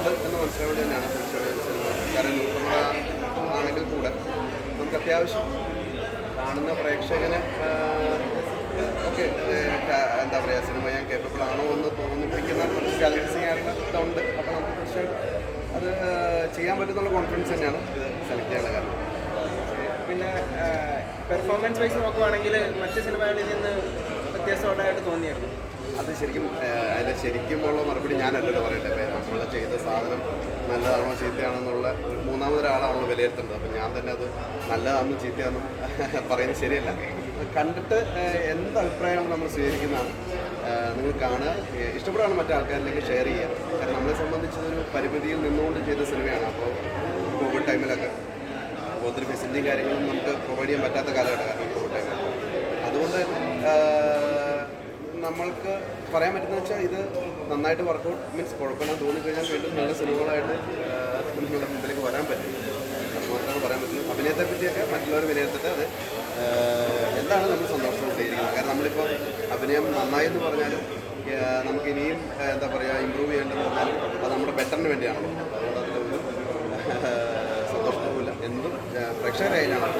ഉണ്ട് എന്ന് മനസ്സിലാവേണ്ടി തന്നെയാണ് സിനിമ. കാരണം ആണെങ്കിൽ കൂടെ നമുക്ക് അത്യാവശ്യം കാണുന്ന പ്രേക്ഷകന് ഒക്കെ എന്താ പറയുക, സിനിമ ഞാൻ കേപ്പബിൾ ആണോ എന്ന് തോന്നിപ്പിക്കുന്ന കുറച്ച് ചലഞ്ചിങ് ആയിട്ടുള്ള ഇതുണ്ട്. അപ്പോൾ നമുക്ക് തീർച്ചയായും അത് ചെയ്യാൻ പറ്റുന്നുള്ള കോൺഫിഡൻസ് തന്നെയാണ് ഇത് സെലക്ട് ചെയ്യാനുള്ള കാരണം. പിന്നെ പെർഫോമൻസ് വൈസ് നോക്കുവാണെങ്കിൽ മറ്റ് സിനിമകളിൽ നിന്ന് വ്യത്യാസമായിട്ട് തോന്നിയായിരുന്നു. അത് ശരിക്കും അതിൻ്റെ ശരിക്കുമുള്ള മറുപടി ഞാനല്ലല്ലോ പറയട്ടെ. നമ്മൾ ചെയ്ത സാധനം നല്ലതാണോ ചീത്തയാണോ എന്നുള്ള മൂന്നാമതൊരാളാണല്ലോ വിലയിരുത്തേണ്ടത്. അപ്പം ഞാൻ തന്നെ അത് നല്ലതാണെന്നും ചീത്തയാണെന്നും പറയുന്നത് ശരിയല്ല. കണ്ടിട്ട് എന്ത് അഭിപ്രായമാണ് നമ്മൾ സ്വീകരിക്കുന്നതാണ്. നിങ്ങൾ കാണുക, ഇഷ്ടപ്പെടുകയാണ് മറ്റേ ആൾക്കാരിലേക്ക് ഷെയർ ചെയ്യുക. കാരണം നമ്മളെ സംബന്ധിച്ചതൊരു പരിമിതിയിൽ നിന്നുകൊണ്ട് ചെയ്ത സിനിമയാണ്. അപ്പോൾ കോവിഡ് ടൈമിലൊക്കെ ഒത്തിരി ഫെസിലിറ്റിയും കാര്യങ്ങളും നമുക്ക് പ്രൊവൈഡ് ചെയ്യാൻ പറ്റാത്ത കാലഘട്ടമാണ് കോവിഡ് ടൈമിൽ. അതുകൊണ്ട് നമ്മൾക്ക് പറയാൻ പറ്റുന്നത് വെച്ചാൽ ഇത് നന്നായിട്ട് വർക്കൗട്ട് മീൻസ് കുഴപ്പമില്ലാന്ന് തോന്നിക്കഴിഞ്ഞാൽ വീണ്ടും നല്ല സിനിമകളായിട്ട് നിങ്ങളുടെ മുമ്പിലേക്ക് വരാൻ പറ്റും. അത് മാത്രമാണ് പറയാൻ പറ്റുന്നത്. അഭിനയത്തെ പറ്റിയൊക്കെ മറ്റുള്ളവർ വിലയിരുത്തിട്ട് അത് എന്താണ് നമ്മൾ സന്തോഷത്തോടെയിരിക്കുന്നത്. കാരണം നമ്മളിപ്പോൾ അഭിനയം നന്നായി എന്ന് പറഞ്ഞാലും നമുക്ക് ഇനിയും എന്താ പറയുക ഇമ്പ്രൂവ് ചെയ്യേണ്ടതെന്ന് പറഞ്ഞാലും അത് നമ്മുടെ ബെറ്ററിന് വേണ്ടിയാണല്ലോ. അതുകൊണ്ട് അതിലൊന്നും സന്തോഷത്തോമില്ല. എന്തും പ്രേക്ഷകരായാലാണ്